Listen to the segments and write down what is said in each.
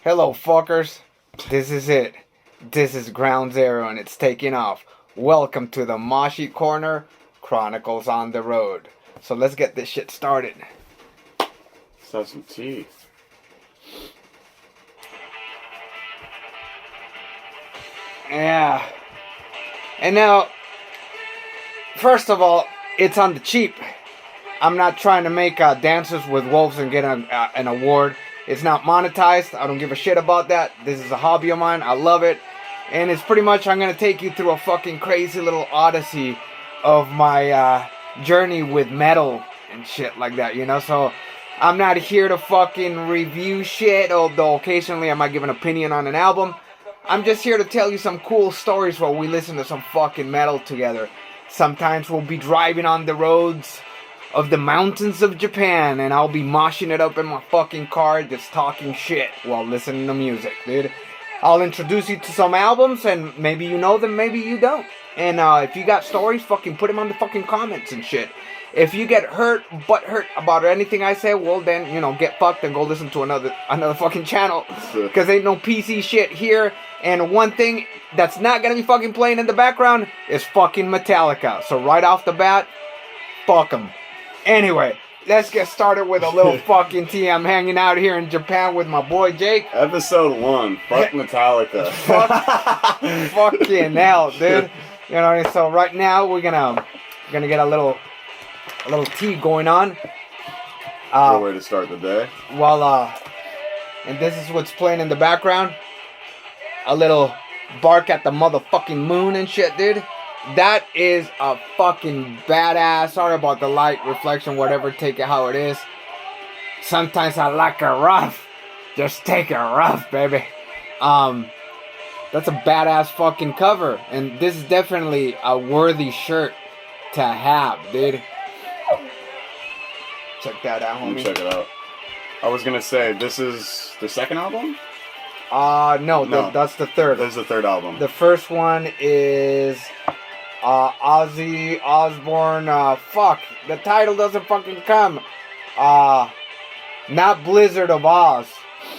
Hello, fuckers. This is it. This is Ground Zero, and it's taking off. Welcome to the Moshi Corner Chronicles on the Road. So let's get this shit started. Let's have some tea. Yeah. And now, first of all, it's on the cheap. I'm not trying to make Dances with Wolves and get an award. It's not monetized. I don't give a shit about that. This is a hobby of mine. I love it. And it's pretty much, I'm going to take you through a fucking crazy little odyssey of my journey with metal and shit like that, you know? So, I'm not here to fucking review shit, although occasionally I might give an opinion on an album. I'm just here to tell you some cool stories while we listen to some fucking metal together. Sometimes we'll be driving on the roads of the mountains of Japan, and I'll be moshing it up in my fucking car, just talking shit while listening to music, dude. I'll introduce you to some albums, and maybe you know them, maybe you don't. And if you got stories, fucking put them on the fucking comments and shit. If you get butthurt about anything I say, well then, you know, get fucked and go listen to another fucking channel. Because ain't no PC shit here. And one thing that's not gonna be fucking playing in the background is fucking Metallica. So right off the bat, fuck them. Anyway, let's get started with a little fucking tea. I'm hanging out here in Japan with my boy Jake. Episode 1. Fuck Metallica. Fucking hell, dude. You know, so right now we're gonna get a little tea going on. Good way to start the day. And this is what's playing in the background. A little bark at the motherfucking moon and shit, dude. That is a fucking badass. Sorry about the light reflection, whatever. Take it how it is. Sometimes I like it rough. Just take it rough, baby. That's a badass fucking cover. And this is definitely a worthy shirt to have, dude. Check that out, homie. Check it out. I was gonna say, this is the second album? No. That's the third. This is the third album. The first one is Ozzy Osbourne. Fuck, the title doesn't fucking come. Not Blizzard of Oz.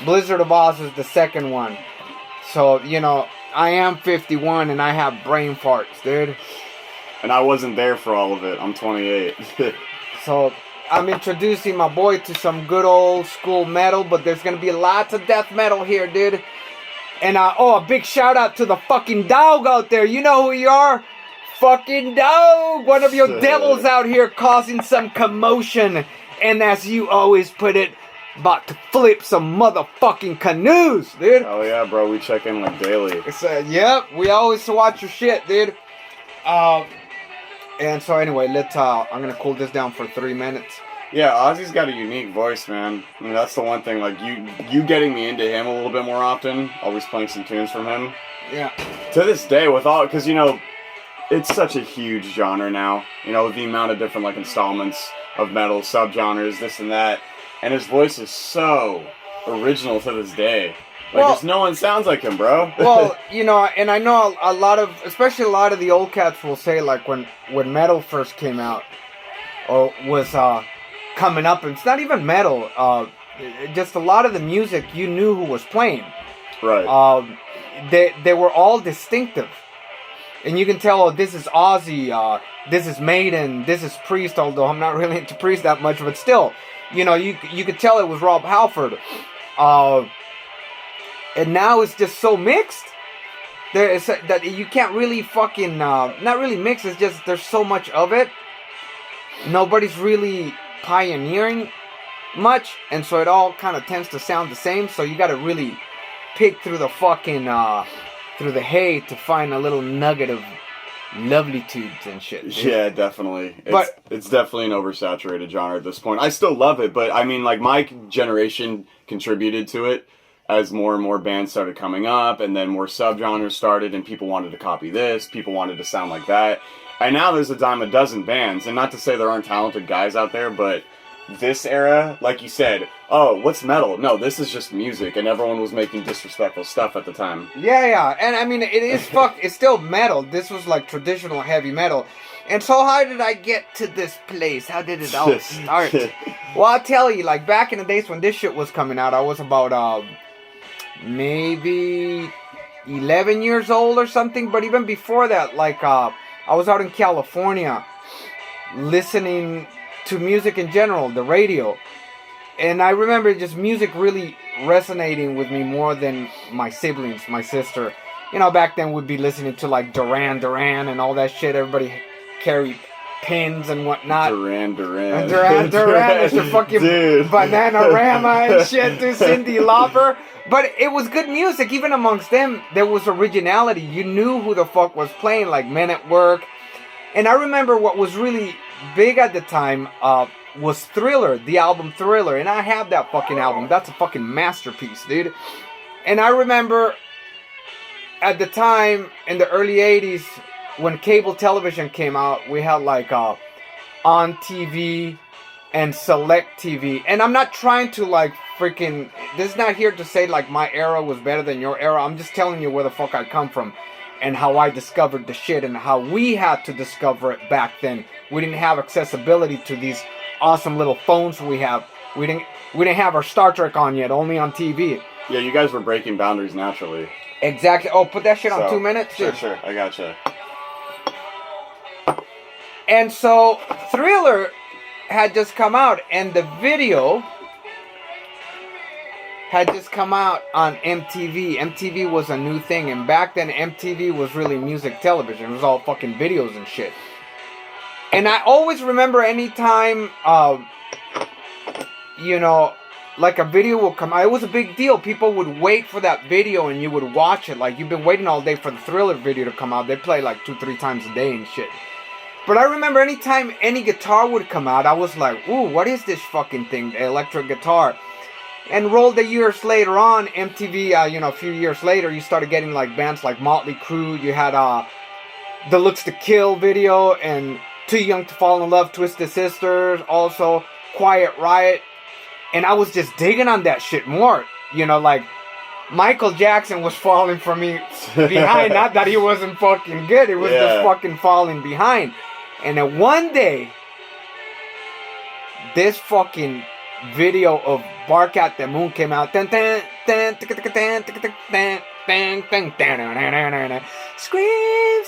Blizzard of Oz is the second one. So, you know, I am 51 and I have brain farts, dude. And I wasn't there for all of it. I'm 28. So, I'm introducing my boy to some good old school metal, but there's gonna be lots of death metal here, dude. And, a big shout out to the fucking dog out there. You know who you are? Fucking dog! One of your devils out here causing some commotion. And as you always put it, about to flip some motherfucking canoes, dude. Oh yeah, bro. We check in like daily. It's yep, we always watch your shit, dude. And so anyway, I'm gonna cool this down for 3 minutes. Yeah, Ozzy's got a unique voice, man. I mean, that's the one thing, like, you getting me into him a little bit more often, always playing some tunes from him. Yeah. To this day, because, you know, it's such a huge genre now, you know, with the amount of different, like, installments of metal, subgenres, this and that, and his voice is so original to this day. Like, just no one sounds like him, bro. Well, you know, and I know especially a lot of the old cats will say, like, when metal first came out, or was, coming up, and it's not even metal, just a lot of the music, you knew who was playing. Right. They were all distinctive. And you can tell, this is Ozzy, this is Maiden, this is Priest, although I'm not really into Priest that much, but still, you know, you could tell it was Rob Halford. And now it's just so mixed that you can't really fucking, not really mix, it's just there's so much of it. Nobody's really pioneering much, and so it all kind of tends to sound the same, so you gotta really pick through the fucking, through the hay to find a little nugget of lovelytudes and shit, dude. Yeah, definitely. It's definitely an oversaturated genre at this point. I still love it, but I mean, like, my generation contributed to it as more and more bands started coming up, and then more subgenres started, and people wanted to copy this, people wanted to sound like that. And now there's a dime a dozen bands, and not to say there aren't talented guys out there, but this era, like you said, oh, what's metal? No, this is just music, and everyone was making disrespectful stuff at the time. Yeah, and I mean, it is it's still metal. This was like traditional heavy metal. And so how did I get to this place? How did it all start? Well, I'll tell you, like, back in the days when this shit was coming out, I was about maybe 11 years old or something. But even before that, like I was out in California listening to music in general, the radio. And I remember just music really resonating with me more than my siblings, my sister. You know, back then we'd be listening to like Duran Duran and all that shit. Everybody carried pins and whatnot. Duran And Duran is your fucking Bananarama and shit to Cyndi Lauper. But it was good music. Even amongst them, there was originality. You knew who the fuck was playing, like Men at Work. And I remember what was really big at the time was Thriller, the album Thriller. And I have that fucking album. That's a fucking masterpiece, dude. And I remember at the time, in the early 80s, when cable television came out, we had like On TV and Select TV. And I'm not trying to like freaking... This is not here to say like my era was better than your era. I'm just telling you where the fuck I come from. And how I discovered the shit. And how we had to discover it back then. We didn't have accessibility to these awesome little phones we have. We didn't have our Star Trek on yet. Only on TV. Yeah, you guys were breaking boundaries naturally. Exactly. Oh, put that shit on 2 minutes? Sure. I gotcha. And so, Thriller had just come out, and the video had just come out on MTV. MTV was a new thing, and back then, MTV was really music television. It was all fucking videos and shit. And I always remember anytime, you know, like a video will come out. It was a big deal. People would wait for that video and you would watch it. Like, you've been waiting all day for the Thriller video to come out. They play like 2-3 times a day and shit. But I remember anytime any guitar would come out, I was like, ooh, what is this fucking thing? The electric guitar. And rolled the years later on, MTV, you know, a few years later, you started getting like bands like Motley Crue. You had the Looks to Kill video and Too Young to Fall in Love, Twisted Sisters. Also, Quiet Riot. And I was just digging on that shit more. You know, like, Michael Jackson was falling for me behind. Not that he wasn't fucking good. It was just fucking falling behind. And then one day, this fucking video of Bark at the Moon came out. Screams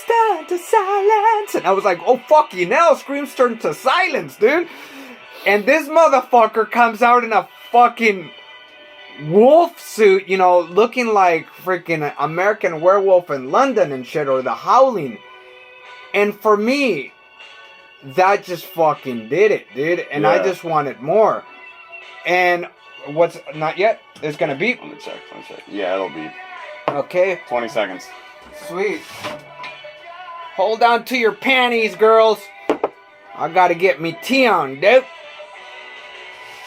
turn to silence. And I was like, oh, fucking hell, screams turn to silence, dude. And this motherfucker comes out in a fucking wolf suit, you know, looking like freaking American Werewolf in London and shit, or The Howling. And for me, that just fucking did it, dude. And I just wanted more. And what's not yet? It's gonna beep. Let me check. Yeah, it'll beep. Okay. 20 seconds. Sweet. Hold on to your panties, girls. I gotta get me tea on, dude.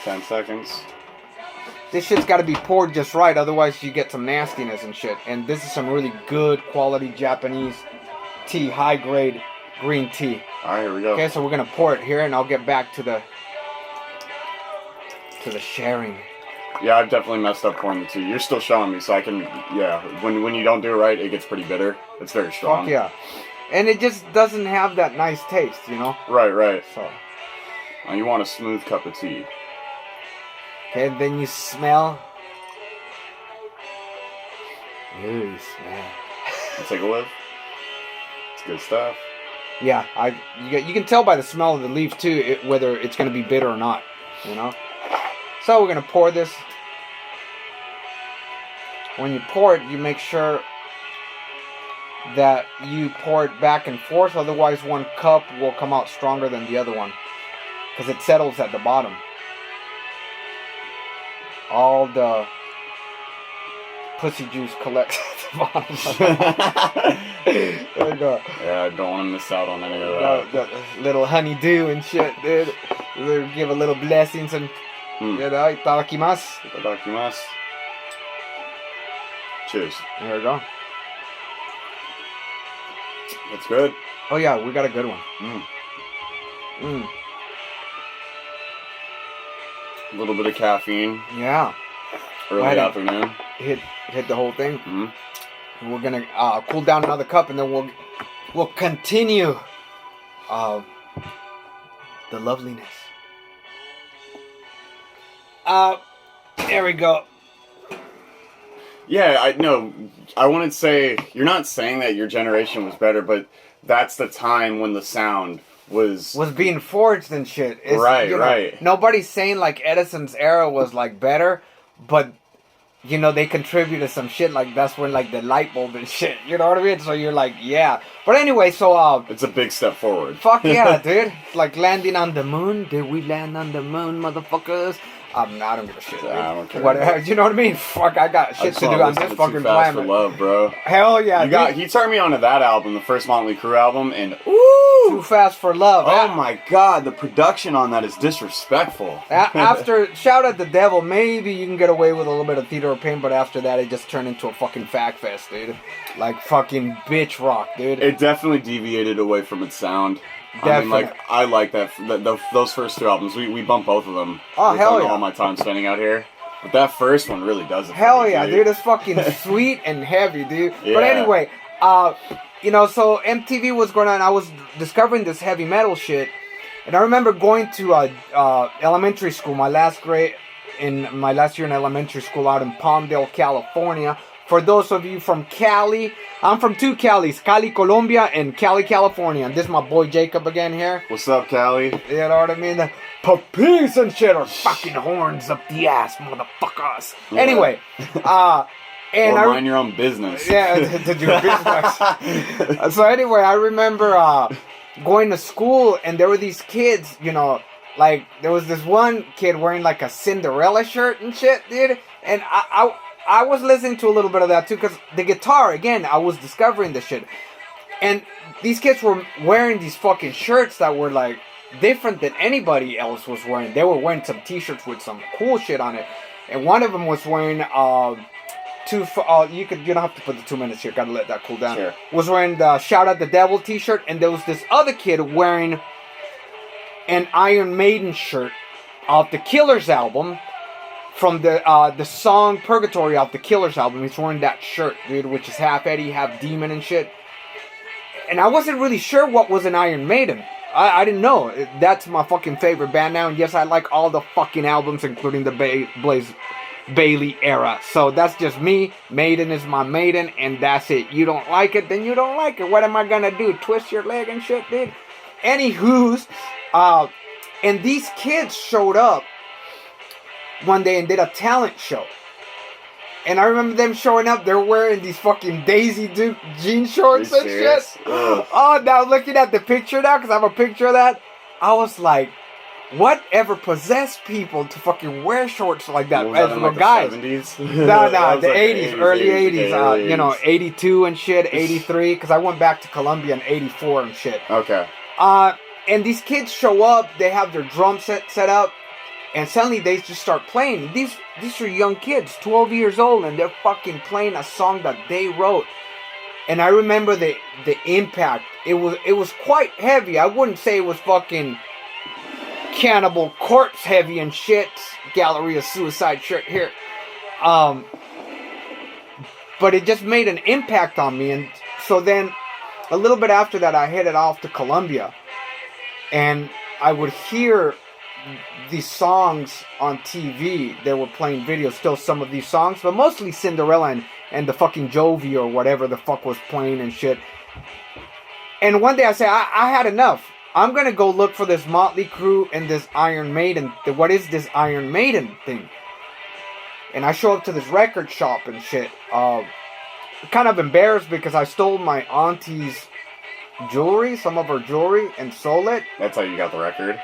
10 seconds. This shit's gotta be poured just right, otherwise you get some nastiness and shit. And this is some really good quality Japanese tea, high grade green tea. Alright, here we go. Okay, so we're gonna pour it here and I'll get back to the sharing. Yeah, I've definitely messed up pouring the tea. You're still showing me, so I can, when you don't do it right, it gets pretty bitter. It's very strong. Fuck yeah. And it just doesn't have that nice taste, you know? Right. So. Now you want a smooth cup of tea. Okay, then you smell. Ooh, you smell. You take a whiff. It's good stuff. Yeah, you can tell by the smell of the leaf too, whether it's going to be bitter or not, you know? So we're going to pour this. When you pour it, you make sure that you pour it back and forth, otherwise one cup will come out stronger than the other one, because it settles at the bottom. All the pussy juice collects at the bottom. There you go. Yeah, I don't want to miss out on any of that. The little honeydew and shit, dude. They'll give a little blessings and you know, itadakimasu. Itadakimasu. Cheers. There we go. That's good. Oh yeah, we got a good one. A little bit of caffeine. Yeah. Early afternoon. Hit the whole thing. We're gonna cool down another cup, and then we'll continue the loveliness. There we go. Yeah, I know. I wouldn't say you're not saying that your generation was better, but that's the time when the sound was being forged and shit. Right, right. Nobody's saying like Edison's era was like better, but you know they contributed some shit. Like that's when like the light bulb and shit. You know what I mean? So you're like, yeah. But anyway, so it's a big step forward. Fuck yeah, dude! Like landing on the moon. Did we land on the moon, motherfuckers? I don't give a shit. I don't care. Whatever. You know what I mean? Fuck, I got shit to do on this fucking Too Fast planet. for Love, bro. Hell yeah, He turned me on to that album, the first Motley Crue album, and Too Fast for Love. Oh my god, the production on that is disrespectful. After Shout at the Devil, maybe you can get away with a little bit of Theater of Pain, but after that, it just turned into a fucking fag fest, dude. Like fucking bitch rock, dude. It definitely deviated away from its sound. I mean, like, I like that. Those first two albums, we bumped both of them. Oh, hell yeah. All my time spending out here. But that first one really does it. Hell yeah, dude. It's fucking sweet and heavy, dude. Yeah. But anyway, you know, so MTV was going on. I was discovering this heavy metal shit. And I remember going to elementary school, my last year in elementary school out in Palmdale, California. For those of you from Cali, I'm from two Calis, Cali, Colombia, and Cali, California. And this is my boy Jacob again here. What's up, Cali? You know what I mean? The puppies and shit are fucking horns up the ass, motherfuckers. Yeah. Anyway, and or mind your own business. Yeah, to do business. So anyway, I remember going to school, and there were these kids, you know, like there was this one kid wearing like a Cinderella shirt and shit, dude. And I was listening to a little bit of that too, because the guitar, again, I was discovering the shit. And these kids were wearing these fucking shirts that were like different than anybody else was wearing. They were wearing some t-shirts with some cool shit on it. And one of them was wearing you don't have to put the 2 minutes here, gotta let that cool down. Sure. Was wearing the Shout at the Devil t-shirt, and there was this other kid wearing an Iron Maiden shirt off the Killers album. From the song Purgatory off the Killers album. He's wearing that shirt, dude, which is half Eddie, half Demon and shit. And I wasn't really sure what was an Iron Maiden. I didn't know. That's my fucking favorite band now. And yes, I like all the fucking albums, including the Blaze Bailey era. So that's just me. Maiden is my maiden, and that's it. You don't like it, then you don't like it. What am I gonna do? Twist your leg and shit, dude? Anywho's, and these kids showed up one day and did a talent show. And I remember them showing up, they're wearing these fucking Daisy Duke jean shorts and shit. Oh, now looking at the picture now, because I have a picture of that, I was like, whatever possessed people to fucking wear shorts like that as little guys? The 70s? No, the 80s, early 80s, you know, 82 and shit, 83, because I went back to Colombia in 84 and shit. Okay. And these kids show up, they have their drum set up, and suddenly they just start playing. These are young kids, 12 years old, and they're fucking playing a song that they wrote. And I remember the impact. It was quite heavy. I wouldn't say it was fucking Cannibal Corpse heavy and shit. Gallery of Suicide shirt here. But it just made an impact on me. And so then, a little bit after that, I headed off to Colombia. And I would hear these songs on TV. They were playing videos, still some of these songs, but mostly Cinderella and the fucking Jovi or whatever the fuck was playing and shit. And one day I said, I had enough. I'm gonna go look for this Motley Crue and this Iron Maiden. What is this Iron Maiden thing? And I show up to this record shop and shit. Kind of embarrassed because I stole my auntie's jewelry, some of her jewelry, and sold it. That's how you got the record?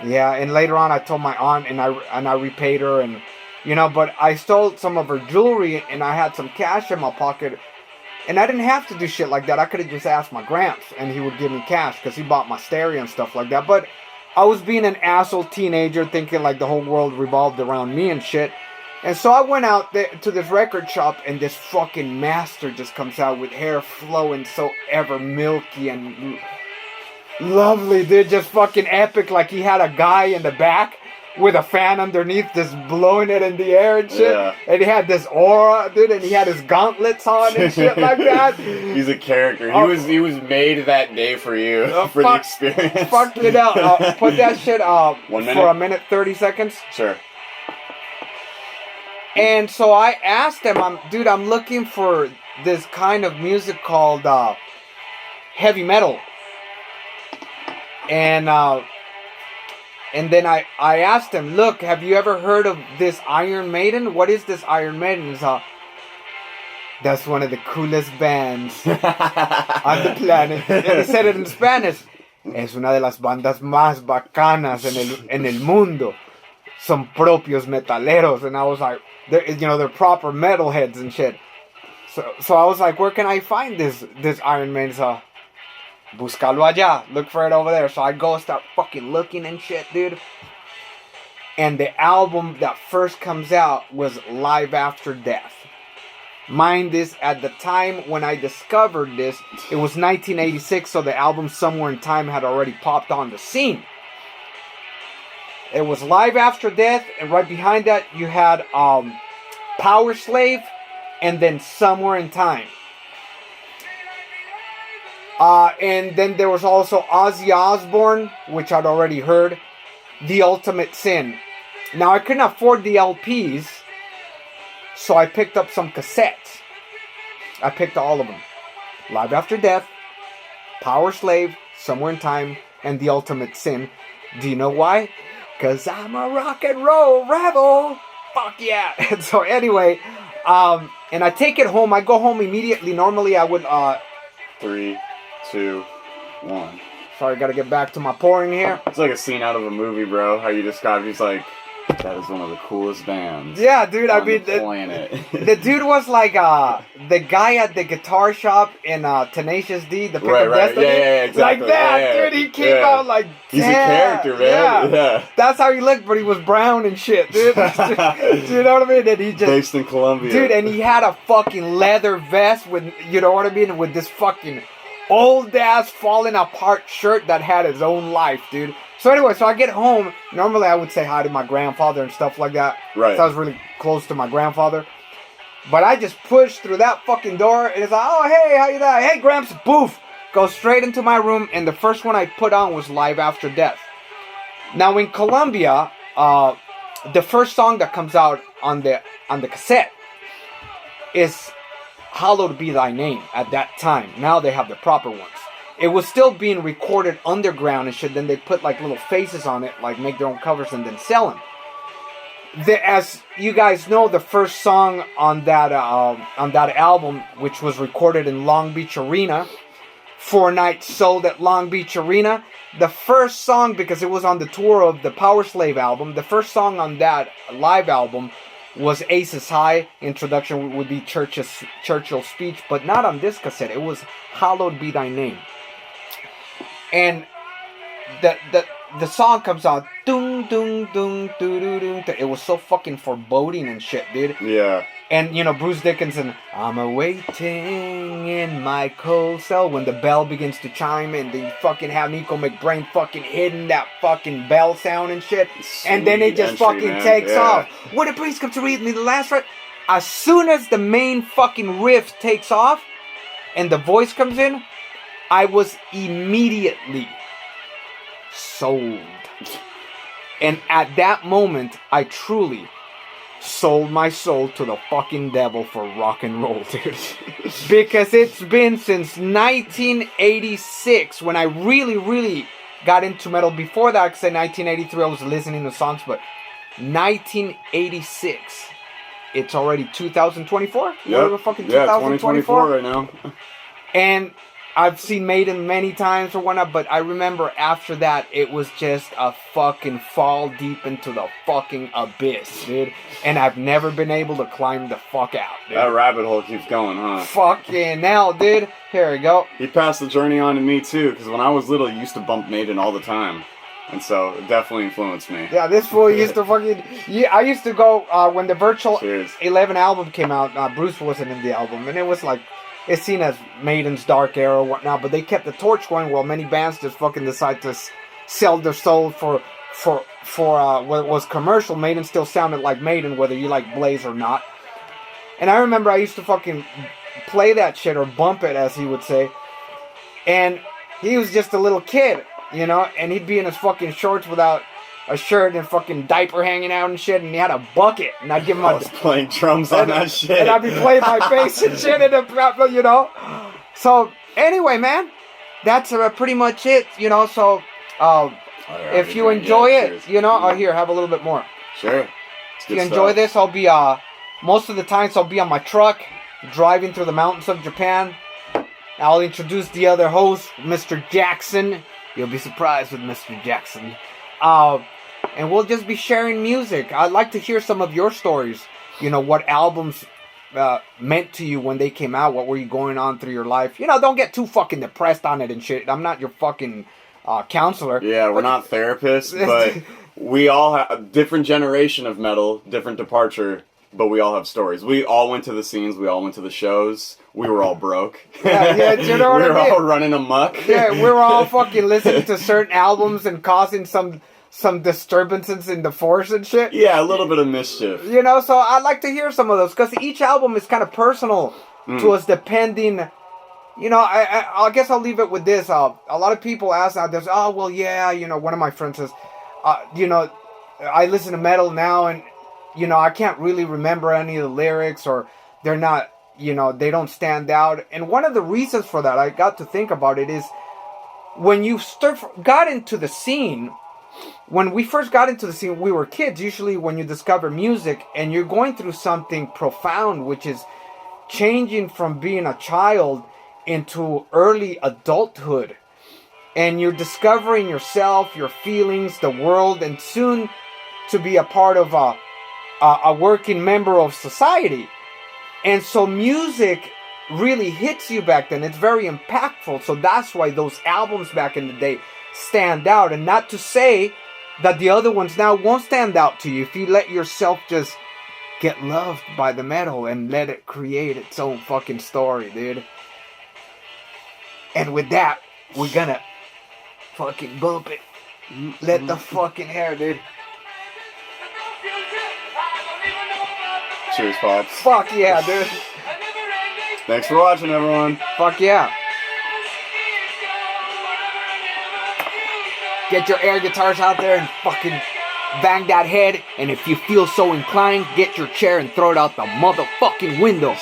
Yeah, and later on I told my aunt and I repaid her, and you know, but I stole some of her jewelry and I had some cash in my pocket, and I didn't have to do shit like that. I could have just asked my gramps and he would give me cash because he bought my stereo and stuff like that. But I was being an asshole teenager thinking like the whole world revolved around me and shit. And so I went out there to this record shop, and this fucking master just comes out with hair flowing so ever milky and lovely, dude. Just fucking epic. Like he had a guy in the back with a fan underneath just blowing it in the air and shit. Yeah. And he had this aura, dude, and he had his gauntlets on and shit like that. He's a character. He was made that day for you, for the experience. Fuck it out. Put that shit 1 minute? for a minute, 30 seconds. Sure. And so I asked him, I'm looking for this kind of music called heavy metal. And then I asked him, look, have you ever heard of this Iron Maiden? What is this Iron Maiden? He's that's one of the coolest bands on the planet. And he said it in Spanish. Es una de las bandas más bacanas en el mundo. Son propios metaleros. And I was like, they're proper metalheads and shit. So I was like, where can I find this Iron Maiden? So, buscalo allá. Look for it over there. So I go start fucking looking and shit, dude. And the album that first comes out was Live After Death. Mind this, at the time when I discovered this, it was 1986, so the album Somewhere in Time had already popped on the scene. It was Live After Death, and right behind that you had Power Slave, and then Somewhere in Time. And then there was also Ozzy Osbourne, which I'd already heard, The Ultimate Sin. Now I couldn't afford the LPs, so I picked up some cassettes. I picked all of them. Live After Death, Power Slave, Somewhere in Time, and The Ultimate Sin. Do you know why? Because I'm a rock and roll rebel. Fuck yeah. And so anyway, and I take it home. I go home immediately. Normally I would... 3, 2, 1. Sorry, gotta get back to my pouring here. It's like a scene out of a movie, bro. How you described, he's like, that is one of the coolest bands. Yeah, dude. On I mean, the planet. The dude was like the guy at the guitar shop in Tenacious D, the Pick of Right. Destiny. Yeah, exactly. Like that, Yeah, dude. He came out like, he's a character, man. Yeah. That's how he looked, but he was brown and shit, dude. Do you know what I mean? And he just based in Colombia, dude. And he had a fucking leather vest with, you know what I mean, with this fucking old ass falling apart shirt that had his own life, dude. So anyway, so I get home. Normally I would say hi to my grandfather and stuff like that. Right. So I was really close to my grandfather. But I just pushed through that fucking door and it's like, oh, hey, how you doing? Hey, Gramps, boof. Go straight into my room, and the first one I put on was Live After Death. Now in Colombia, the first song that comes out on the cassette is Hallowed Be Thy Name at that time. Now they have the proper ones. It was still being recorded underground and shit. Then they put like little faces on it, like make their own covers and then sell them. As you guys know, the first song on that album, which was recorded in Long Beach Arena, 4 nights sold at Long Beach Arena. The first song, because it was on the tour of the Power Slave album, the first song on that live album was Aces High. Introduction would be Churchill's Speech, but not on this cassette. It was Hallowed Be Thy Name. And the song comes on, doom, doom, doom, doo, doo, doom. It was so fucking foreboding and shit, dude. Yeah. And, you know, Bruce Dickinson, I'm awaiting in my cold cell, when the bell begins to chime and they fucking have Nico McBrain fucking hitting that fucking bell sound and shit. Sweet and then it just entry, fucking man. takes Yeah. off. When the priest comes to read me the last right, as soon as the main fucking riff takes off and the voice comes in, I was immediately sold. And at that moment, I truly sold my soul to the fucking devil for rock and roll, dude. Because it's been since 1986 when I really, really got into metal. Before that, I could say 1983, I was listening to songs, but 1986, it's already 2024? Yep. Fucking Yeah, 2024 right now. And I've seen Maiden many times or whatnot, but I remember after that, it was just a fucking fall deep into the fucking abyss, dude. And I've never been able to climb the fuck out, dude. That rabbit hole keeps going, huh? Fucking hell, dude. Here we go. He passed the journey on to me, too, because when I was little, I used to bump Maiden all the time. And so, it definitely influenced me. Yeah, this fool used to fucking... Yeah, I used to go, when the Virtual Cheers. 11 album came out, Bruce wasn't in the album, and it was like... It's seen as Maiden's dark era or whatnot, but they kept the torch going while many bands just fucking decide to sell their soul for what was commercial. Maiden still sounded like Maiden, whether you like Blaze or not. And I remember I used to fucking play that shit, or bump it, as he would say. And he was just a little kid, you know, and he'd be in his fucking shorts without a shirt and fucking diaper hanging out and shit, and he had a bucket, and I'd give him I was playing drums on that shit. and I'd be playing my bass and shit, and you know. So anyway, man, that's pretty much it, you know. So if you enjoy it, you know, here, have a little bit more. Sure. If you enjoy this, I'll be most of the times I'll be on my truck driving through the mountains of Japan. I'll introduce the other host, Mr. Jackson. You'll be surprised with Mr. Jackson. And we'll just be sharing music. I'd like to hear some of your stories. You know, what albums meant to you when they came out. What were you going on through your life? You know, don't get too fucking depressed on it and shit. I'm not your fucking counselor. Yeah, we're not therapists, but we all have a different generation of metal, different departure, but we all have stories. We all went to the scenes. We all went to the shows. We were all broke. Yeah, you know what I mean? We were all running amok. Yeah, we were all fucking listening to certain albums and causing some disturbances in the force and shit. Yeah, a little bit of mischief. You know, so I'd like to hear some of those, because each album is kind of personal to us, depending. You know, I guess I'll leave it with this. A lot of people ask out there, oh, well, yeah, you know, one of my friends says, you know, I listen to metal now, and, you know, I can't really remember any of the lyrics, or they're not, you know, they don't stand out. And one of the reasons for that, I got to think about it, is when you got into the scene. When we first got into the scene, we were kids. Usually when you discover music and you're going through something profound, which is changing from being a child into early adulthood. And you're discovering yourself, your feelings, the world, and soon to be a part of a working member of society. And so music really hits you back then. It's very impactful. So that's why those albums back in the day stand out. And not to say that the other ones now won't stand out to you if you let yourself just get loved by the metal and let it create its own fucking story, dude. And with that, we're gonna fucking bump it. Let the fucking hair, dude. Cheers, Pops. Fuck yeah, dude. Thanks for watching, everyone. Fuck yeah. Get your air guitars out there and fucking bang that head. And if you feel so inclined, get your chair and throw it out the motherfucking window.